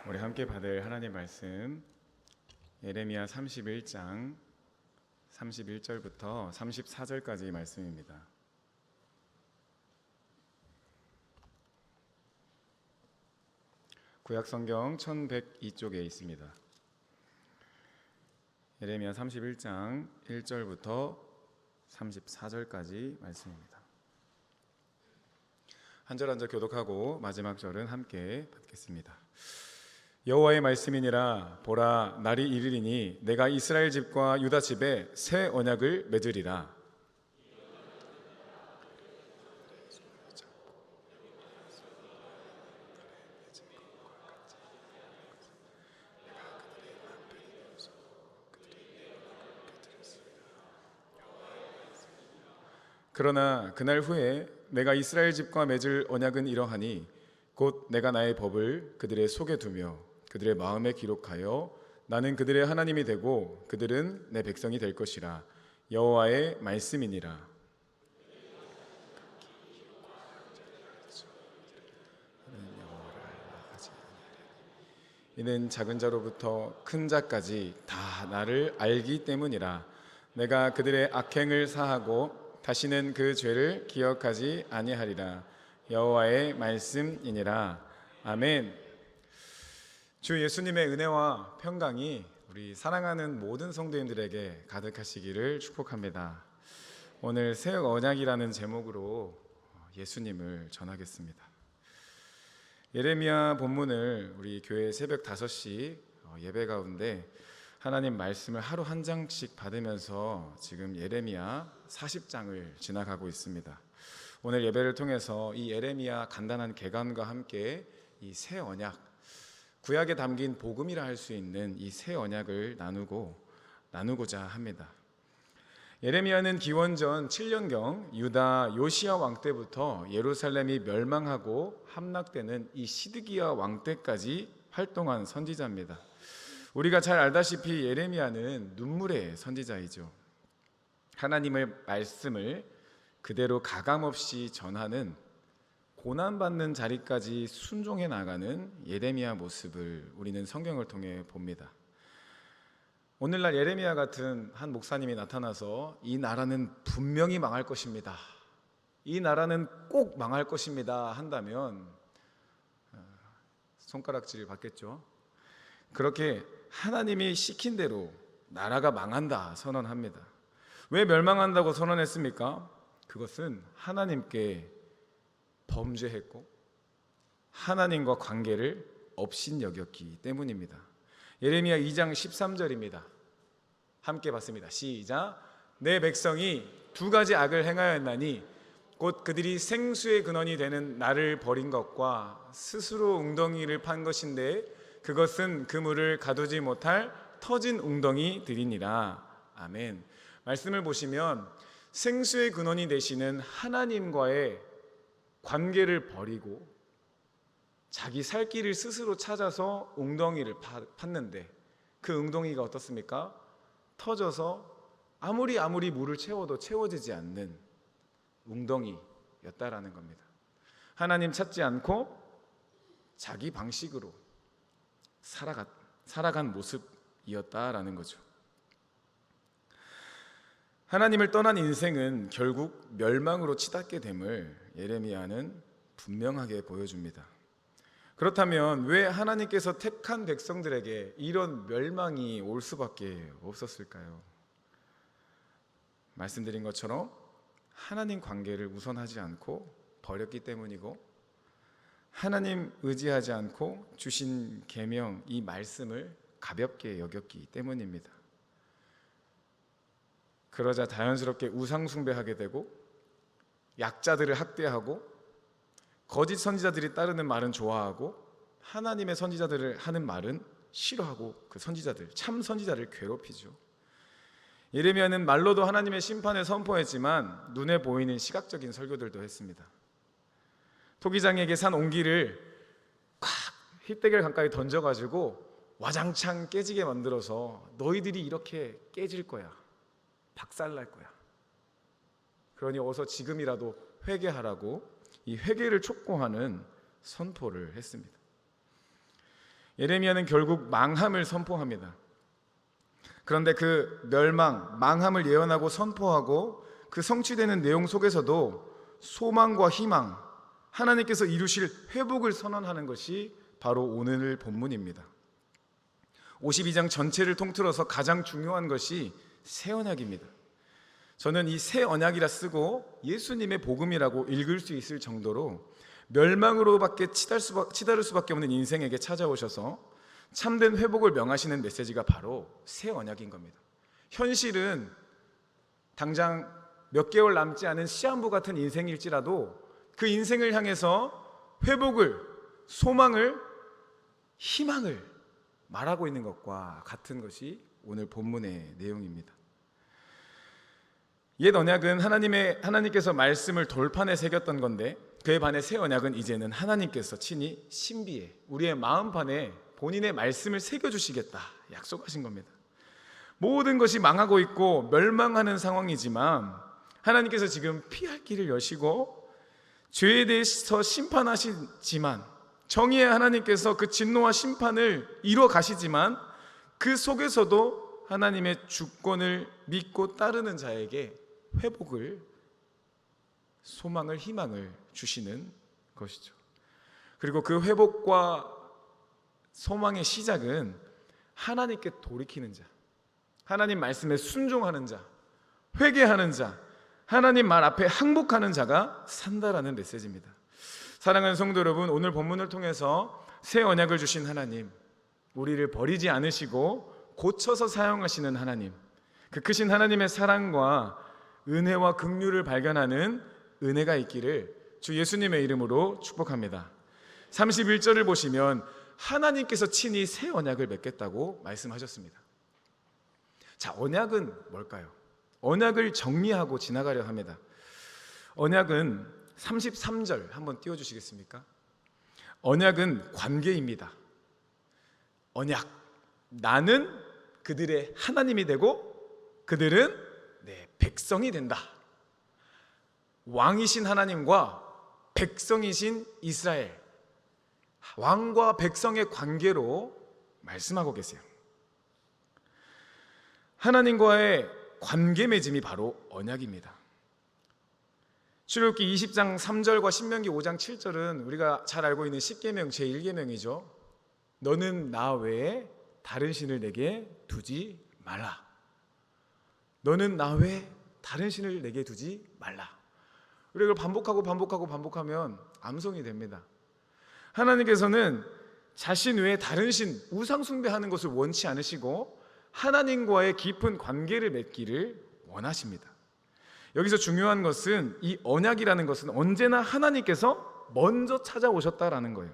우리 함께 받을 하나님 말씀 예레미야 31장 31절부터 34절까지 말씀입니다. 구약성경 1102쪽에 있습니다. 예레미야 31장 1절부터 34절까지 말씀입니다. 한 절 한 절 교독하고 마지막 절은 함께 받겠습니다. 여호와의 말씀이니라. 보라, 날이 이르리니 내가 이스라엘 집과 유다 집에 새 언약을 맺으리라. 그러나 그날 후에 내가 이스라엘 집과 맺을 언약은 이러하니 곧 내가 나의 법을 그들의 속에 두며 그들의 마음에 기록하여 나는 그들의 하나님이 되고 그들은 내 백성이 될 것이라. 여호와의 말씀이니라. 이는 작은 자로부터 큰 자까지 다 나를 알기 때문이라. 내가 그들의 악행을 사하고 다시는 그 죄를 기억하지 아니하리라. 여호와의 말씀이니라. 아멘. 주 예수님의 은혜와 평강이 우리 사랑하는 모든 성도님들에게 가득하시기를 축복합니다. 오늘 새 언약이라는 제목으로 예수님을 전하겠습니다. 예레미야 본문을 우리 교회 새벽 5시 예배 가운데 하나님 말씀을 하루 한 장씩 받으면서 지금 예레미야 40장을 지나가고 있습니다. 오늘 예배를 통해서 이 예레미야 간단한 개관과 함께 이 새 언약, 구약에 담긴 복음이라 할 수 있는 이 새 언약을 나누고자 합니다. 예레미야는 기원전 7년경 유다 요시야 왕 때부터 예루살렘이 멸망하고 함락되는 이 시드기야 왕 때까지 활동한 선지자입니다. 우리가 잘 알다시피 예레미야는 눈물의 선지자이죠. 하나님의 말씀을 그대로 가감없이 전하는, 고난받는 자리까지 순종해 나가는 예레미야 모습을 우리는 성경을 통해 봅니다. 오늘날 예레미야 같은 한 목사님이 나타나서 이 나라는 분명히 망할 것입니다, 이 나라는 꼭 망할 것입니다 한다면 손가락질을 받겠죠. 그렇게 하나님이 시킨 대로 나라가 망한다 선언합니다. 왜 멸망한다고 선언했습니까? 그것은 하나님께 범죄했고 하나님과 관계를 업신여겼기 때문입니다. 예레미야 2장 13절입니다. 함께 봤습니다. 시작. 내 백성이 두 가지 악을 행하였나니 곧 그들이 생수의 근원이 되는 나를 버린 것과 스스로 웅덩이를 판 것인데 그것은 그물을 가두지 못할 터진 웅덩이들이니라. 아멘. 말씀을 보시면 생수의 근원이 되시는 하나님과의 관계를 버리고 자기 살 길을 스스로 찾아서 웅덩이를 팠는데 그 웅덩이가 어떻습니까? 터져서 아무리 물을 채워도 채워지지 않는 웅덩이였다라는 겁니다. 하나님 찾지 않고 자기 방식으로 살아간 모습이었다라는 거죠. 하나님을 떠난 인생은 결국 멸망으로 치닫게 됨을 예레미야는 분명하게 보여줍니다. 그렇다면 왜 하나님께서 택한 백성들에게 이런 멸망이 올 수밖에 없었을까요? 말씀드린 것처럼 하나님 관계를 우선하지 않고 버렸기 때문이고, 하나님 의지하지 않고 주신 계명, 이 말씀을 가볍게 여겼기 때문입니다. 그러자 자연스럽게 우상 숭배하게 되고 약자들을 학대하고 거짓 선지자들이 따르는 말은 좋아하고 하나님의 선지자들을 하는 말은 싫어하고 그 선지자들, 참 선지자를 괴롭히죠. 예레미야는 말로도 하나님의 심판을 선포했지만 눈에 보이는 시각적인 설교들도 했습니다. 토기장에게 산 옹기를 콱 휘대결 가까이 던져가지고 와장창 깨지게 만들어서 너희들이 이렇게 깨질 거야, 박살날 거야, 그러니 어서 지금이라도 회개하라고 이 회개를 촉구하는 선포를 했습니다. 예레미야는 결국 망함을 선포합니다. 그런데 그 멸망, 망함을 예언하고 선포하고 그 성취되는 내용 속에서도 소망과 희망, 하나님께서 이루실 회복을 선언하는 것이 바로 오늘 본문입니다. 52장 전체를 통틀어서 가장 중요한 것이 새 언약입니다. 저는 이 새 언약이라 쓰고 예수님의 복음이라고 읽을 수 있을 정도로 멸망으로밖에 치달을 수밖에 없는 인생에게 찾아오셔서 참된 회복을 명하시는 메시지가 바로 새 언약인 겁니다. 현실은 당장 몇 개월 남지 않은 시한부 같은 인생일지라도 그 인생을 향해서 회복을, 소망을, 희망을 말하고 있는 것과 같은 것이 오늘 본문의 내용입니다. 옛 언약은 하나님께서 말씀을 돌판에 새겼던 건데, 그에 반해 새 언약은 이제는 하나님께서 친히 신비에, 우리의 마음판에 본인의 말씀을 새겨주시겠다 약속하신 겁니다. 모든 것이 망하고 있고 멸망하는 상황이지만 하나님께서 지금 피할 길을 여시고 죄에 대해서 심판하시지만, 정의의 하나님께서 그 진노와 심판을 이루어 가시지만 그 속에서도 하나님의 주권을 믿고 따르는 자에게 회복을, 소망을, 희망을 주시는 것이죠. 그리고 그 회복과 소망의 시작은 하나님께 돌이키는 자, 하나님 말씀에 순종하는 자, 회개하는 자, 하나님 말 앞에 항복하는 자가 산다라는 메시지입니다. 사랑하는 성도 여러분, 오늘 본문을 통해서 새 언약을 주신 하나님, 우리를 버리지 않으시고 고쳐서 사용하시는 하나님, 그 크신 하나님의 사랑과 은혜와 긍휼을 발견하는 은혜가 있기를 주 예수님의 이름으로 축복합니다. 31절을 보시면 하나님께서 친히 새 언약을 맺겠다고 말씀하셨습니다. 자, 언약은 뭘까요? 언약을 정리하고 지나가려 합니다. 언약은 33절 한번 띄워주시겠습니까? 언약은 관계입니다. 언약, 나는 그들의 하나님이 되고 그들은 내 백성이 된다. 왕이신 하나님과 백성이신 이스라엘, 왕과 백성의 관계로 말씀하고 계세요. 하나님과의 관계 맺음이 바로 언약입니다. 출애굽기 20장 3절과 신명기 5장 7절은 우리가 잘 알고 있는 10계명 제1계명이죠. 너는 나 외에 다른 신을 내게 두지 말라. 너는 나 외에 다른 신을 내게 두지 말라. 우리가 반복하면 암송이 됩니다. 하나님께서는 자신 외에 다른 신, 우상 숭배하는 것을 원치 않으시고 하나님과의 깊은 관계를 맺기를 원하십니다. 여기서 중요한 것은 이 언약이라는 것은 언제나 하나님께서 먼저 찾아오셨다라는 거예요.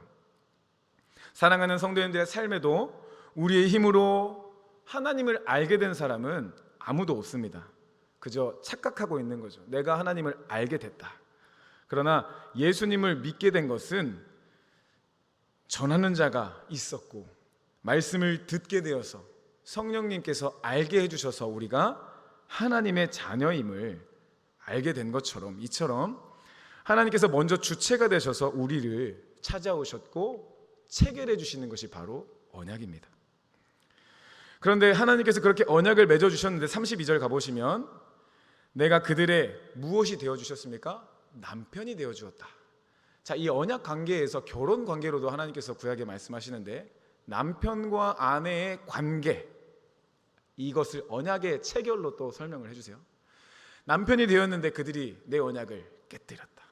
사랑하는 성도님들의 삶에도 우리의 힘으로 하나님을 알게 된 사람은 아무도 없습니다. 그저 착각하고 있는 거죠. 내가 하나님을 알게 됐다. 그러나 예수님을 믿게 된 것은 전하는 자가 있었고 말씀을 듣게 되어서 성령님께서 알게 해주셔서 우리가 하나님의 자녀임을 알게 된 것처럼, 이처럼 하나님께서 먼저 주체가 되셔서 우리를 찾아오셨고 체결해 주시는 것이 바로 언약입니다. 그런데 하나님께서 그렇게 언약을 맺어주셨는데 32절 가보시면 내가 그들의 무엇이 되어주셨습니까? 남편이 되어주었다. 자, 이 언약 관계에서 결혼 관계로도 하나님께서 구약에 말씀하시는데 남편과 아내의 관계, 이것을 언약의 체결로 또 설명을 해주세요. 남편이 되었는데 그들이 내 언약을 깨뜨렸다.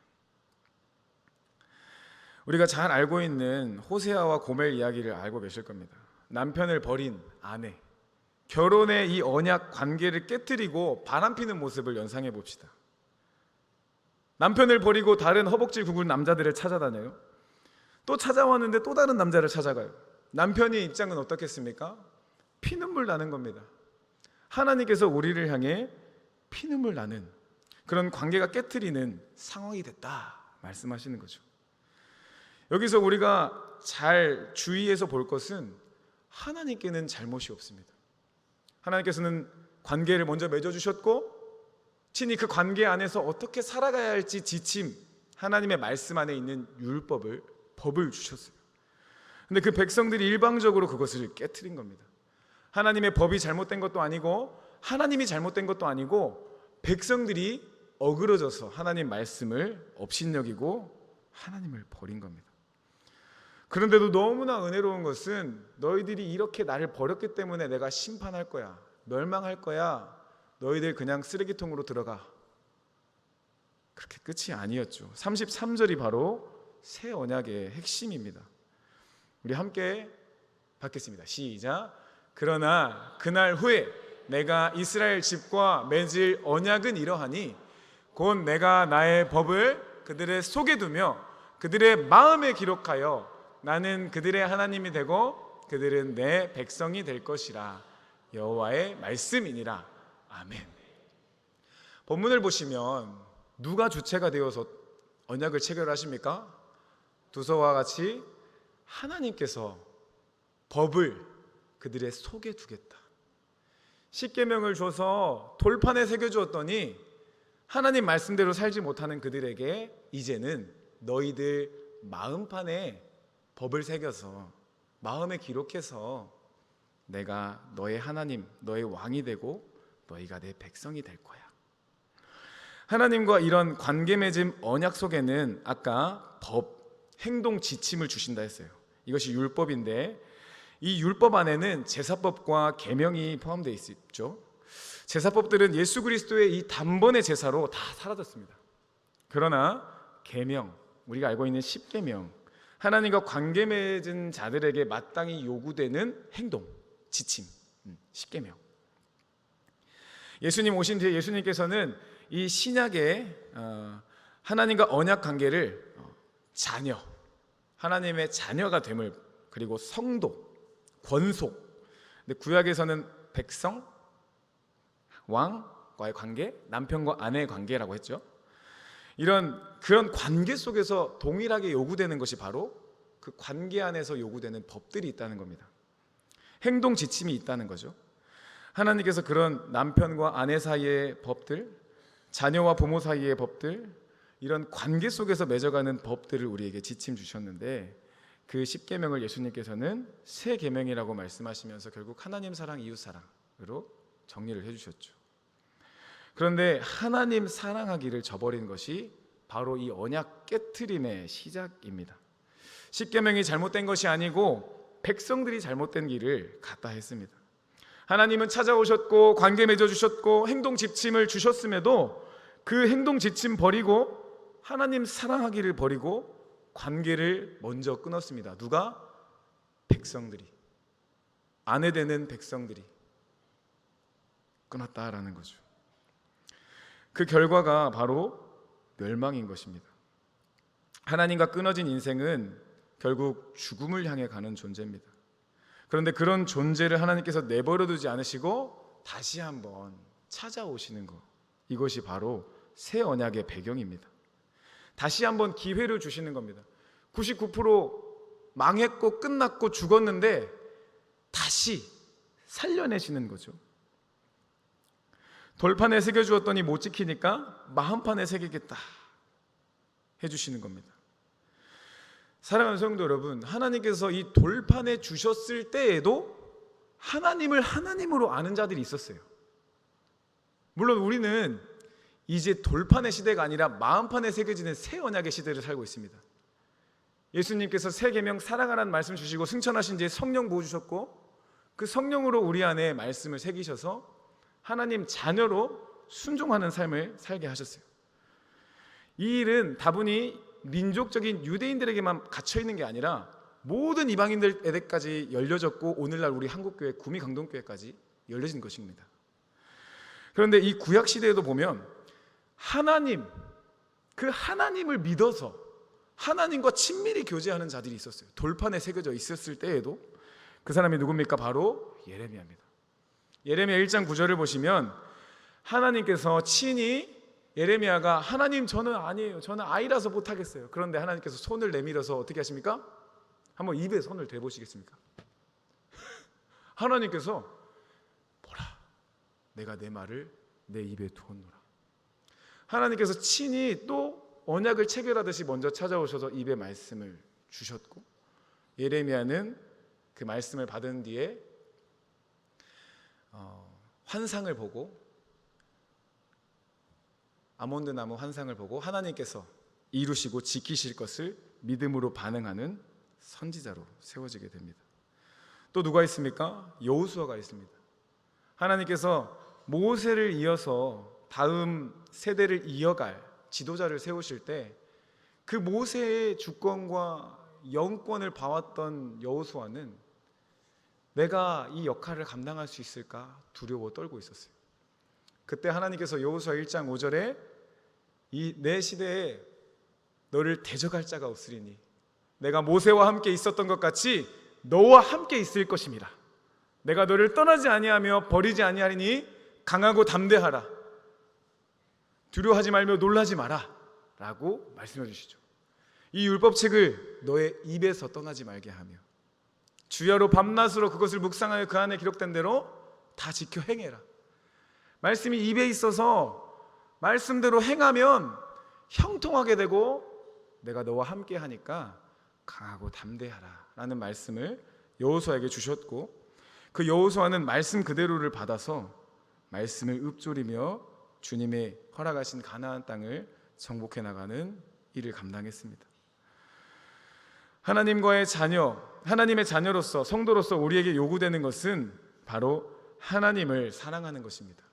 우리가 잘 알고 있는 호세아와 고멜 이야기를 알고 계실 겁니다. 남편을 버린 아내, 결혼의 이 언약 관계를 깨뜨리고 바람피는 모습을 연상해 봅시다. 남편을 버리고 다른 허벅지 굵은 남자들을 찾아다녀요. 또 찾아왔는데 또 다른 남자를 찾아가요. 남편의 입장은 어떻겠습니까? 피눈물 나는 겁니다. 하나님께서 우리를 향해 피눈물 나는 그런 관계가 깨트리는 상황이 됐다 말씀하시는 거죠. 여기서 우리가 잘 주의해서 볼 것은 하나님께는 잘못이 없습니다. 하나님께서는 관계를 먼저 맺어주셨고 친히 그 관계 안에서 어떻게 살아가야 할지 지침, 하나님의 말씀 안에 있는 율법을, 법을 주셨어요. 근데 그 백성들이 일방적으로 그것을 깨트린 겁니다. 하나님의 법이 잘못된 것도 아니고 하나님이 잘못된 것도 아니고 백성들이 어그러져서 하나님 말씀을 업신여기고 하나님을 버린 겁니다. 그런데도 너무나 은혜로운 것은 너희들이 이렇게 나를 버렸기 때문에 내가 심판할 거야, 멸망할 거야, 너희들 그냥 쓰레기통으로 들어가, 그렇게 끝이 아니었죠. 33절이 바로 새 언약의 핵심입니다. 우리 함께 받겠습니다. 시작. 그러나 그날 후에 내가 이스라엘 집과 맺을 언약은 이러하니 곧 내가 나의 법을 그들의 속에 두며 그들의 마음에 기록하여 나는 그들의 하나님이 되고 그들은 내 백성이 될 것이라. 여호와의 말씀이니라. 아멘. 본문을 보시면 누가 주체가 되어서 언약을 체결하십니까? 두서와 같이 하나님께서 법을 그들의 속에 두겠다. 십계명을 줘서 돌판에 새겨주었더니 하나님 말씀대로 살지 못하는 그들에게 이제는 너희들 마음판에 법을 새겨서 마음에 기록해서 내가 너의 하나님, 너의 왕이 되고 너희가 내 백성이 될 거야. 하나님과 이런 관계 맺음 언약 속에는 아까 법, 행동 지침을 주신다 했어요. 이것이 율법인데 이 율법 안에는 제사법과 계명이 포함되어 있죠. 제사법들은 예수 그리스도의 이 단번의 제사로 다 사라졌습니다. 그러나 계명, 우리가 알고 있는 십계명, 하나님과 관계 맺은 자들에게 마땅히 요구되는 행동, 지침, 십계명. 예수님 오신 뒤에 예수님께서는 이 신약의 하나님과 언약 관계를 자녀, 하나님의 자녀가 됨을, 그리고 성도, 권속, 근데 구약에서는 백성, 왕과의 관계, 남편과 아내의 관계라고 했죠. 그런 관계 속에서 동일하게 요구되는 것이 바로 그 관계 안에서 요구되는 법들이 있다는 겁니다. 행동 지침이 있다는 거죠. 하나님께서 그런 남편과 아내 사이의 법들, 자녀와 부모 사이의 법들, 이런 관계 속에서 맺어가는 법들을 우리에게 지침 주셨는데 그 십계명을 예수님께서는 새 계명이라고 말씀하시면서 결국 하나님 사랑, 이웃 사랑으로 정리를 해주셨죠. 그런데 하나님 사랑하기를 저버린 것이 바로 이 언약 깨트림의 시작입니다. 십계명이 잘못된 것이 아니고 백성들이 잘못된 길을 갔다 했습니다. 하나님은 찾아오셨고 관계 맺어주셨고 행동 지침을 주셨음에도 그 행동 지침 버리고 하나님 사랑하기를 버리고 관계를 먼저 끊었습니다. 누가? 백성들이, 아내 되는 백성들이 끊었다라는 거죠. 그 결과가 바로 멸망인 것입니다. 하나님과 끊어진 인생은 결국 죽음을 향해 가는 존재입니다. 그런데 그런 존재를 하나님께서 내버려 두지 않으시고 다시 한번 찾아오시는 것, 이것이 바로 새 언약의 배경입니다. 다시 한번 기회를 주시는 겁니다. 99% 망했고 끝났고 죽었는데 다시 살려내시는 거죠. 돌판에 새겨주었더니 못 지키니까 마음판에 새기겠다 해주시는 겁니다. 사랑하는 성도 여러분, 하나님께서 이 돌판에 주셨을 때에도 하나님을 하나님으로 아는 자들이 있었어요. 물론 우리는 이제 돌판의 시대가 아니라 마음판에 새겨지는 새 언약의 시대를 살고 있습니다. 예수님께서 새 계명 사랑하라는 말씀 주시고 승천하신 뒤에 성령 부어주셨고 그 성령으로 우리 안에 말씀을 새기셔서 하나님 자녀로 순종하는 삶을 살게 하셨어요. 이 일은 다분히 민족적인 유대인들에게만 갇혀있는 게 아니라 모든 이방인들에게까지 열려졌고 오늘날 우리 한국교회 구미강동교회까지 열려진 것입니다. 그런데 이 구약시대에도 보면 하나님, 그 하나님을 믿어서 하나님과 친밀히 교제하는 자들이 있었어요. 돌판에 새겨져 있었을 때에도. 그 사람이 누굽니까? 바로 예레미야입니다. 예레미야 1장 9절을 보시면 하나님께서 친히 예레미야가 하나님 저는 아니에요, 저는 아이라서 못하겠어요. 그런데 하나님께서 손을 내밀어서 어떻게 하십니까? 한번 입에 손을 대보시겠습니까? 하나님께서 보라, 내가 내 말을 내 입에 두었노라. 하나님께서 친히 또 언약을 체결하듯이 먼저 찾아오셔서 입에 말씀을 주셨고 예레미야는 그 말씀을 받은 뒤에 환상을 보고, 아몬드 나무 환상을 보고 하나님께서 이루시고 지키실 것을 믿음으로 반응하는 선지자로 세워지게 됩니다. 또 누가 있습니까? 여호수아가 있습니다. 하나님께서 모세를 이어서 다음 세대를 이어갈 지도자를 세우실 때 그 모세의 주권과 영권을 봐왔던 여호수아는 내가 이 역할을 감당할 수 있을까 두려워 떨고 있었어요. 그때 하나님께서 여호수아 1장 5절에 이 내 시대에 너를 대적할 자가 없으리니 내가 모세와 함께 있었던 것 같이 너와 함께 있을 것임이라. 내가 너를 떠나지 아니하며 버리지 아니하리니 강하고 담대하라. 두려워하지 말며 놀라지 마라 라고 말씀해 주시죠. 이 율법책을 너의 입에서 떠나지 말게 하며 주야로 밤낮으로 그것을 묵상하여 그 안에 기록된 대로 다 지켜 행해라. 말씀이 입에 있어서 말씀대로 행하면 형통하게 되고 내가 너와 함께 하니까 강하고 담대하라 라는 말씀을 여호수아에게 주셨고, 그 여호수아는 말씀 그대로를 받아서 말씀을 읊조리며 주님의 허락하신 가나안 땅을 정복해 나가는 일을 감당했습니다. 하나님과의 자녀, 하나님의 자녀로서 성도로서 우리에게 요구되는 것은 바로 하나님을 사랑하는 것입니다.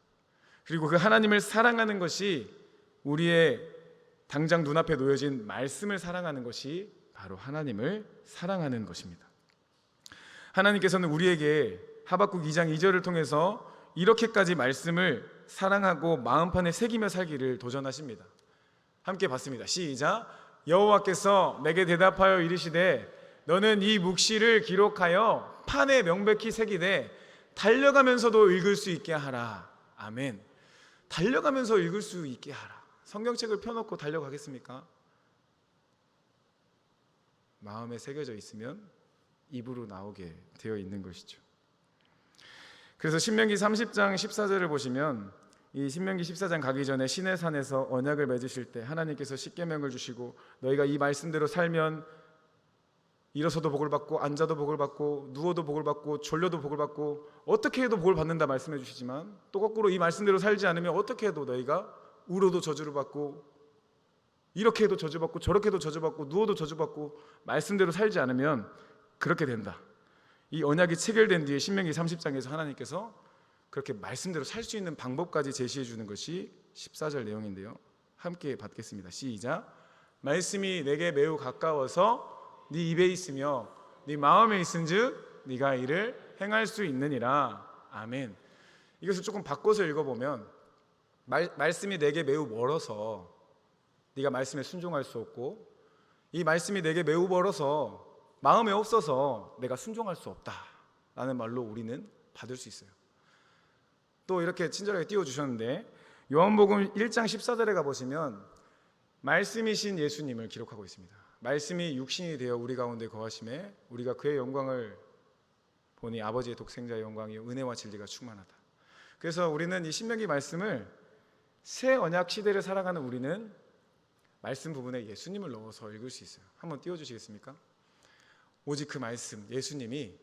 그리고 그 하나님을 사랑하는 것이 우리의 당장 눈앞에 놓여진 말씀을 사랑하는 것이 바로 하나님을 사랑하는 것입니다. 하나님께서는 우리에게 하박국 2장 2절을 통해서 이렇게까지 말씀을 사랑하고 마음판에 새기며 살기를 도전하십니다. 함께 봤습니다. 시작. 여호와께서 내게 대답하여 이르시되 너는 이 묵시를 기록하여 판에 명백히 새기되 달려가면서도 읽을 수 있게 하라. 아멘. 달려가면서 읽을 수 있게 하라. 성경책을 펴놓고 달려가겠습니까? 마음에 새겨져 있으면 입으로 나오게 되어 있는 것이죠. 그래서 신명기 30장 14절을 보시면 이 신명기 14장 가기 전에 시내산에서 언약을 맺으실 때 하나님께서 십계명을 주시고 너희가 이 말씀대로 살면 일어서도 복을 받고 앉아도 복을 받고 누워도 복을 받고 졸려도 복을 받고 어떻게 해도 복을 받는다 말씀해 주시지만 또 거꾸로 이 말씀대로 살지 않으면 어떻게 해도 너희가 울어도 저주를 받고 이렇게 해도 저주받고 저렇게 해도 저주받고 누워도 저주받고 말씀대로 살지 않으면 그렇게 된다. 이 언약이 체결된 뒤에 신명기 30장에서 하나님께서 그렇게 말씀대로 살 수 있는 방법까지 제시해 주는 것이 14절 내용인데요. 함께 받겠습니다. 시작. 말씀이 내게 매우 가까워서 네 입에 있으며 네 마음에 있은즉 네가 이를 행할 수 있느니라. 아멘. 이것을 조금 바꿔서 읽어보면 말씀이 내게 매우 멀어서 네가 말씀에 순종할 수 없고 이 말씀이 내게 매우 멀어서 마음에 없어서 내가 순종할 수 없다라는 말로 우리는 받을 수 있어요. 또 이렇게 친절하게 띄워주셨는데 요한복음 1장 14절에 가보시면 말씀이신 예수님을 기록하고 있습니다. 말씀이 육신이 되어 우리 가운데 거하심에 우리가 그의 영광을 보니 아버지의 독생자의 영광이요 은혜와 진리가 충만하다. 그래서 우리는 이 신명기 말씀을 새 언약 시대를 살아가는 우리는 말씀 부분에 예수님을 넣어서 읽을 수 있어요. 한번 띄워주시겠습니까? 오직 그 말씀 예수님이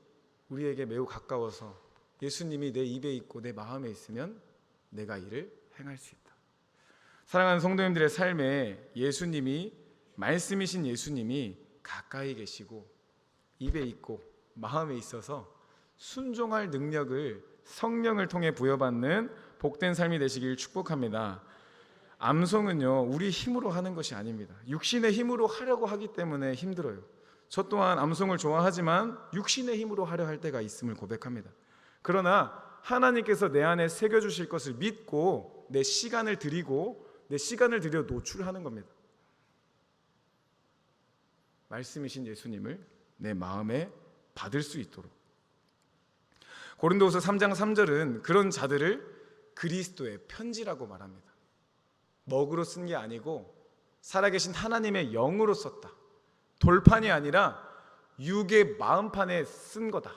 우리에게 매우 가까워서 예수님이 내 입에 있고 내 마음에 있으면 내가 이를 행할 수 있다. 사랑하는 성도님들의 삶에 예수님이 말씀이신 예수님이 가까이 계시고 입에 있고 마음에 있어서 순종할 능력을 성령을 통해 부여받는 복된 삶이 되시길 축복합니다. 암송은요 우리 힘으로 하는 것이 아닙니다. 육신의 힘으로 하려고 하기 때문에 힘들어요. 저 또한 암송을 좋아하지만 육신의 힘으로 하려 할 때가 있음을 고백합니다. 그러나 하나님께서 내 안에 새겨주실 것을 믿고 내 시간을 드리고 내 시간을 들여 노출하는 겁니다. 말씀이신 예수님을 내 마음에 받을 수 있도록. 고린도후서 3장 3절은 그런 자들을 그리스도의 편지라고 말합니다. 먹으로 쓴 게 아니고 살아계신 하나님의 영으로 썼다. 돌판이 아니라 육의 마음판에 쓴 거다.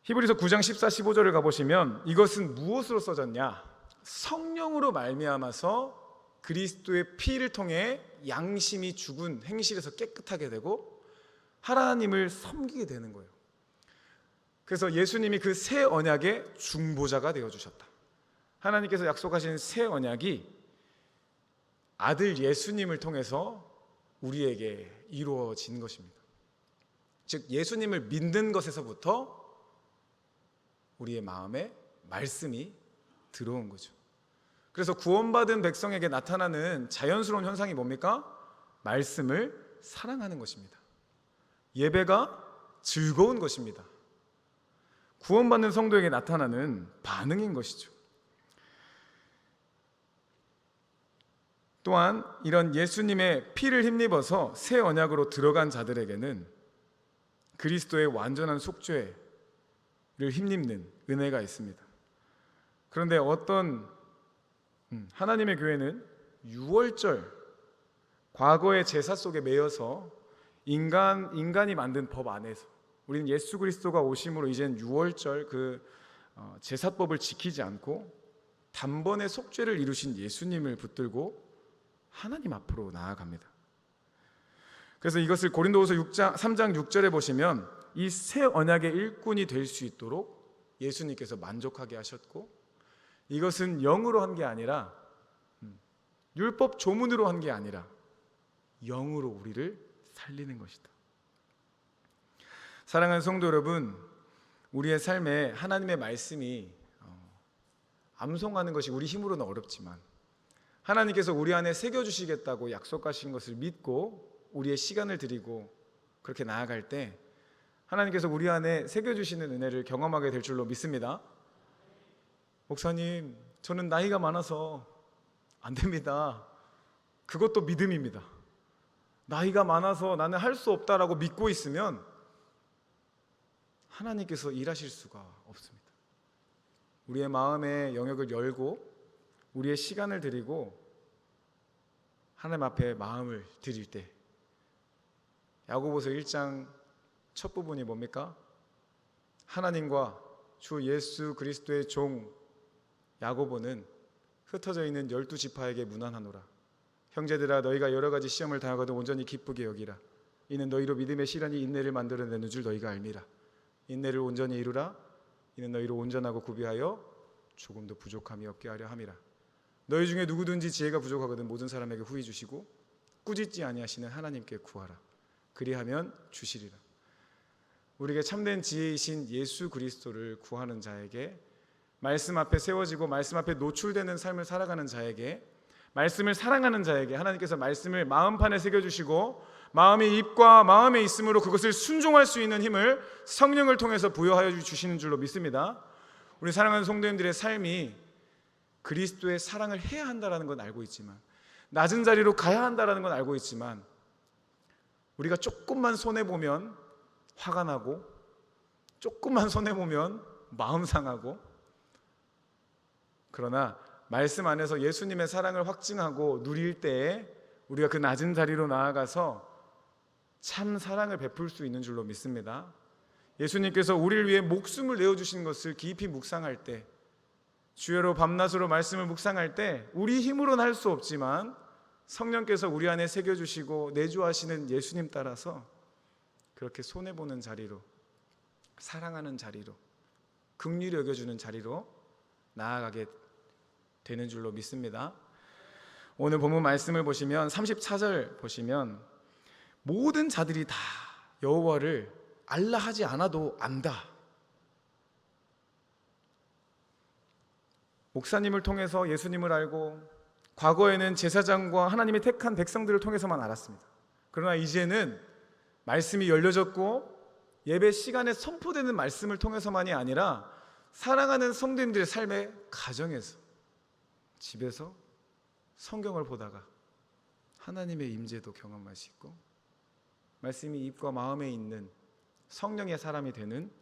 히브리서 9장 14, 15절을 가보시면 이것은 무엇으로 써졌냐? 성령으로 말미암아서 그리스도의 피를 통해 양심이 죽은 행실에서 깨끗하게 되고 하나님을 섬기게 되는 거예요. 그래서 예수님이 그 새 언약의 중보자가 되어주셨다. 하나님께서 약속하신 새 언약이 아들 예수님을 통해서 우리에게 이루어진 것입니다. 즉 예수님을 믿는 것에서부터 우리의 마음에 말씀이 들어온 거죠. 그래서 구원받은 백성에게 나타나는 자연스러운 현상이 뭡니까? 말씀을 사랑하는 것입니다. 예배가 즐거운 것입니다. 구원받는 성도에게 나타나는 반응인 것이죠. 또한 이런 예수님의 피를 힘입어서 새 언약으로 들어간 자들에게는 그리스도의 완전한 속죄를 힘입는 은혜가 있습니다. 그런데 어떤 하나님의 교회는 유월절, 과거의 제사 속에 매여서 인간이 만든 법 안에서 우리는 예수 그리스도가 오심으로 이젠 유월절 그 제사법을 지키지 않고 단번에 속죄를 이루신 예수님을 붙들고 하나님 앞으로 나아갑니다. 그래서 이것을 고린도후서 3장 6절에 보시면 이 새 언약의 일꾼이 될 수 있도록 예수님께서 만족하게 하셨고, 이것은 영으로 한 게 아니라 율법 조문으로 한 게 아니라 영으로 우리를 살리는 것이다. 사랑하는 성도 여러분, 우리의 삶에 하나님의 말씀이 암송하는 것이 우리 힘으로는 어렵지만 하나님께서 우리 안에 새겨주시겠다고 약속하신 것을 믿고 우리의 시간을 드리고 그렇게 나아갈 때 하나님께서 우리 안에 새겨주시는 은혜를 경험하게 될 줄로 믿습니다. 목사님, 저는 나이가 많아서 안 됩니다. 그것도 믿음입니다. 나이가 많아서 나는 할 수 없다라고 믿고 있으면 하나님께서 일하실 수가 없습니다. 우리의 마음의 영역을 열고 우리의 시간을 드리고 하나님 앞에 마음을 드릴 때, 야고보서 1장 첫 부분이 뭡니까? 하나님과 주 예수 그리스도의 종 야고보는 흩어져 있는 12지파에게 문안하노라. 형제들아, 너희가 여러 가지 시험을 당하거든 온전히 기쁘게 여기라. 이는 너희로 믿음의 시련이 인내를 만들어내는 줄 너희가 알미라. 인내를 온전히 이루라. 이는 너희로 온전하고 구비하여 조금도 부족함이 없게 하려 함이라. 너희 중에 누구든지 지혜가 부족하거든 모든 사람에게 후히 주시고 꾸짖지 아니하시는 하나님께 구하라. 그리하면 주시리라. 우리에게 참된 지혜이신 예수 그리스도를 구하는 자에게, 말씀 앞에 세워지고 말씀 앞에 노출되는 삶을 살아가는 자에게, 말씀을 사랑하는 자에게 하나님께서 말씀을 마음판에 새겨주시고 마음의 입과 마음에 있음으로 그것을 순종할 수 있는 힘을 성령을 통해서 부여하여 주시는 줄로 믿습니다. 우리 사랑하는 성도님들의 삶이 그리스도의 사랑을 해야 한다는 건 알고 있지만, 낮은 자리로 가야 한다는 건 알고 있지만, 우리가 조금만 손해보면 화가 나고 조금만 손해보면 마음 상하고, 그러나 말씀 안에서 예수님의 사랑을 확증하고 누릴 때에 우리가 그 낮은 자리로 나아가서 참 사랑을 베풀 수 있는 줄로 믿습니다. 예수님께서 우리를 위해 목숨을 내어주신 것을 깊이 묵상할 때, 주여로 밤낮으로 말씀을 묵상할 때 우리 힘으로는 할 수 없지만 성령께서 우리 안에 새겨주시고 내주하시는 예수님 따라서 그렇게 손해보는 자리로, 사랑하는 자리로, 긍휼히 여겨주는 자리로 나아가게 되는 줄로 믿습니다. 오늘 본문 말씀을 보시면 34절 보시면 모든 자들이 다 여호와를 알라 하지 않아도 안다. 목사님을 통해서 예수님을 알고 과거에는 제사장과 하나님의 택한 백성들을 통해서만 알았습니다. 그러나 이제는 말씀이 열려졌고 예배 시간에 선포되는 말씀을 통해서만이 아니라 사랑하는 성도님들의 삶의 가정에서, 집에서 성경을 보다가 하나님의 임재도 경험할 수 있고 말씀이 입과 마음에 있는 성령의 사람이 되는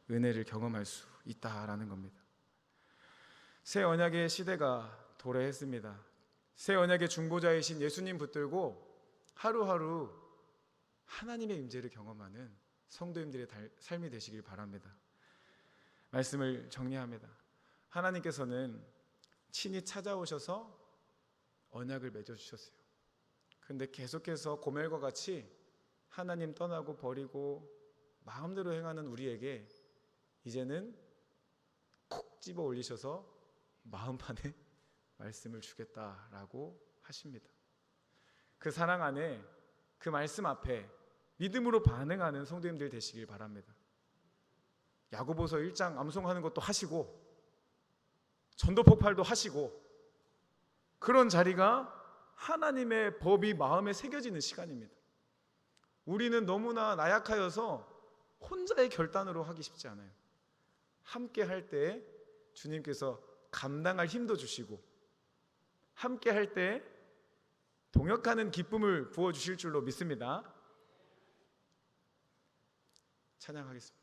은혜를 경험할 수 있다라는 겁니다. 새 언약의 시대가 도래했습니다. 새 언약의 중보자이신 예수님 붙들고 하루하루 하나님의 임재를 경험하는 성도님들의 삶이 되시길 바랍니다. 말씀을 정리합니다. 하나님께서는 친히 찾아오셔서 언약을 맺어주셨어요. 그런데 계속해서 고멜과 같이 하나님 떠나고 버리고 마음대로 행하는 우리에게 이제는 콕 집어 올리셔서 마음판에 말씀을 주겠다라고 하십니다. 그 사랑 안에, 그 말씀 앞에 믿음으로 반응하는 성도님들 되시길 바랍니다. 야고보서 1장 암송하는 것도 하시고 전도 폭발도 하시고, 그런 자리가 하나님의 법이 마음에 새겨지는 시간입니다. 우리는 너무나 나약하여서 혼자의 결단으로 하기 쉽지 않아요. 함께 할 때 주님께서 감당할 힘도 주시고, 함께 할 때 동역하는 기쁨을 부어주실 줄로 믿습니다. 찬양하겠습니다.